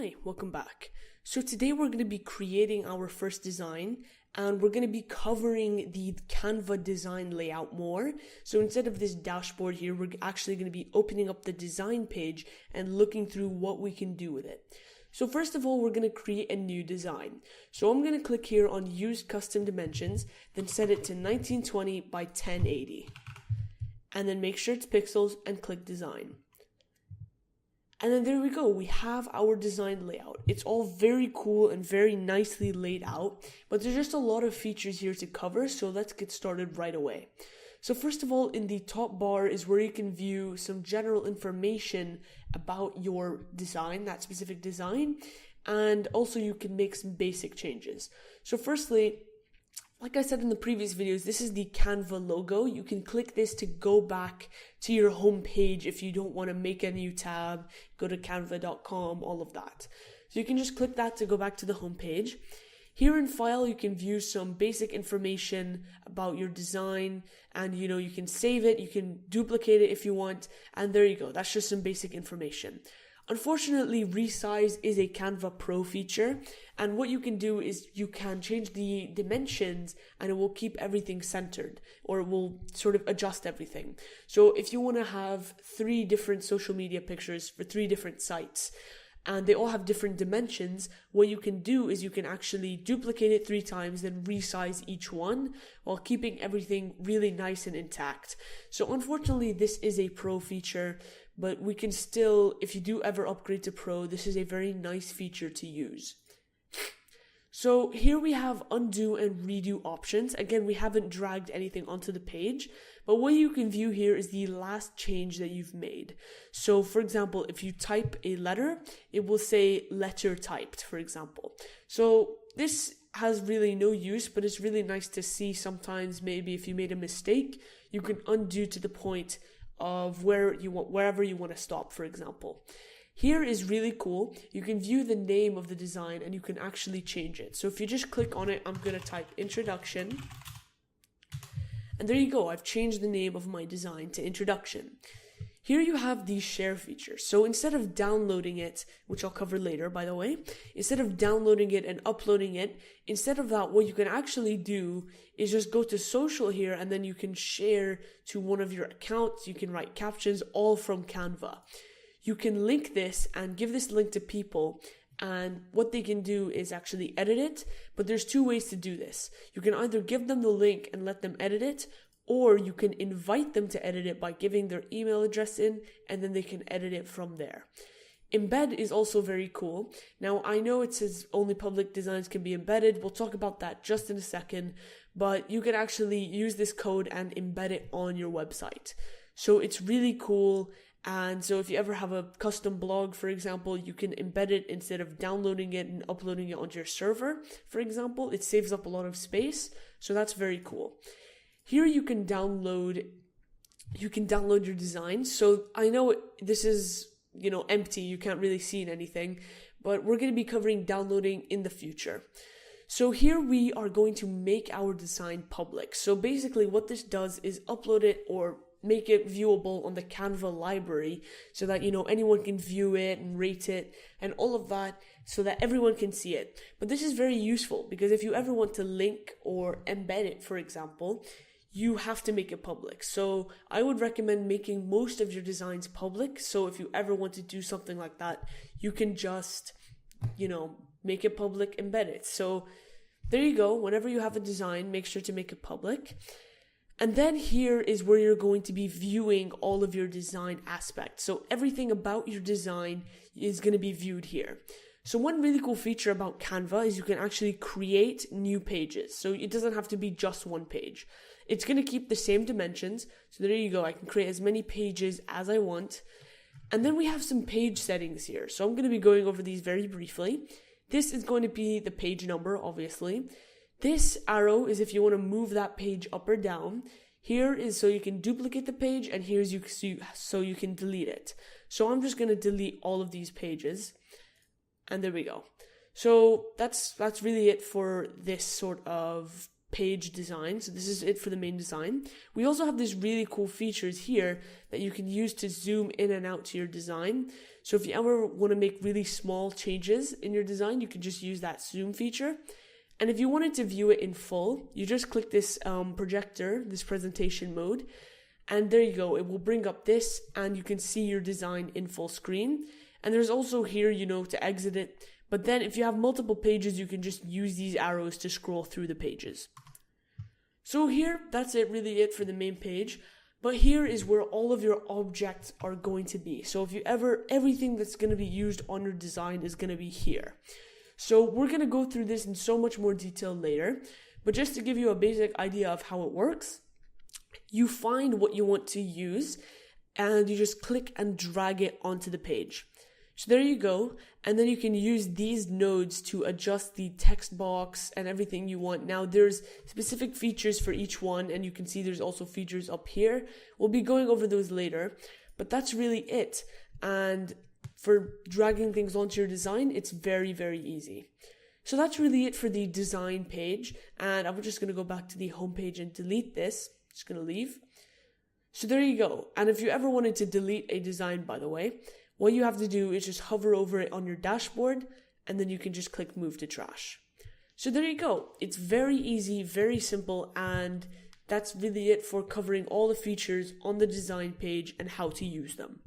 Hi, welcome back. So today we're going to be creating our first design and we're going to be covering the Canva design layout more. So instead of this dashboard here, we're actually going to be opening up the design page and looking through what we can do with it. So first of all, we're going to create a new design. So I'm going to click here on use custom dimensions, then set it to 1920 by 1080. And then make sure it's pixels and click design. And then there we go, we have our design layout. It's all very cool and very nicely laid out, but there's just a lot of features here to cover, so let's get started right away. So first of all, in the top bar is where you can view some general information about your design, that specific design, and also you can make some basic changes. So firstly, like I said in the previous videos, this is the Canva logo. You can click this to go back to your home page if you don't want to make a new tab, go to canva.com, all of that. So you can just click that to go back to the home page. Here in File, you can view some basic information about your design and you can save it, you can duplicate it if you want, and there you go. That's just some basic information. Unfortunately, resize is a Canva Pro feature, and what you can do is you can change the dimensions and it will keep everything centered, or it will sort of adjust everything. So if you want to have 3 different social media pictures for 3 different sites, and they all have different dimensions, what you can do is you can actually duplicate it 3 times, then resize each one while keeping everything really nice and intact. So unfortunately, this is a Pro feature, but we can still, if you do ever upgrade to Pro, this is a very nice feature to use. So here we have undo and redo options. Again, we haven't dragged anything onto the page, but what you can view here is the last change that you've made. So for example, if you type a letter, it will say letter typed, for example. So this has really no use, but it's really nice to see sometimes maybe if you made a mistake, you can undo to the point of wherever you want to stop, for example. Here is really cool. You can view the name of the design and you can actually change it. So if you just click on it, I'm going to type introduction. And there you go. I've changed the name of my design to introduction. Here you have the share feature. So instead of downloading it, which I'll cover later, by the way, instead of downloading it and uploading it, instead of that, what you can actually do is just go to social here and then you can share to one of your accounts. You can write captions all from Canva. You can link this and give this link to people, and what they can do is actually edit it, but there's 2 ways to do this. You can either give them the link and let them edit it, or you can invite them to edit it by giving their email address in, and then they can edit it from there. Embed is also very cool. Now, I know it says only public designs can be embedded. We'll talk about that just in a second, but you can actually use this code and embed it on your website. So it's really cool. And so if you ever have a custom blog, for example, you can embed it instead of downloading it and uploading it onto your server, for example. It saves up a lot of space. So that's very cool. Here you can download your design. So I know this is, empty. You can't really see anything, but we're going to be covering downloading in the future. So here we are going to make our design public. So basically what this does is upload it or make it viewable on the Canva library so that, anyone can view it and rate it and all of that so that everyone can see it. But this is very useful because if you ever want to link or embed it, for example, you have to make it public. So I would recommend making most of your designs public. So if you ever want to do something like that, you can just, make it public, embed it. So there you go. Whenever you have a design, make sure to make it public. And then here is where you're going to be viewing all of your design aspects. So everything about your design is going to be viewed here. So one really cool feature about Canva is you can actually create new pages. So it doesn't have to be just one page. It's going to keep the same dimensions. So there you go. I can create as many pages as I want. And then we have some page settings here. So I'm going to be going over these very briefly. This is going to be the page number, obviously. This arrow is if you want to move that page up or down. Here is so you can duplicate the page, and here's so you can delete it. So I'm just going to delete all of these pages, and there we go. So that's really it for this sort of page design. So this is it for the main design. We also have these really cool features here that you can use to zoom in and out to your design. So if you ever want to make really small changes in your design, you can just use that zoom feature. And if you wanted to view it in full, you just click this projector, this presentation mode, and there you go. It will bring up this and you can see your design in full screen. And there's also here, to exit it. But then if you have multiple pages, you can just use these arrows to scroll through the pages. So here, that's really it for the main page. But here is where all of your objects are going to be. So if everything that's going to be used on your design is going to be here. So we're going to go through this in so much more detail later. But just to give you a basic idea of how it works, you find what you want to use and you just click and drag it onto the page. So there you go. And then you can use these nodes to adjust the text box and everything you want. Now there's specific features for each one, and you can see there's also features up here. We'll be going over those later, but that's really it. And for dragging things onto your design, it's very, very easy. So that's really it for the design page. And I'm just going to go back to the home page and delete this. Just going to leave. So there you go. And if you ever wanted to delete a design, by the way, what you have to do is just hover over it on your dashboard, and then you can just click move to trash. So there you go. It's very easy, very simple, and that's really it for covering all the features on the design page and how to use them.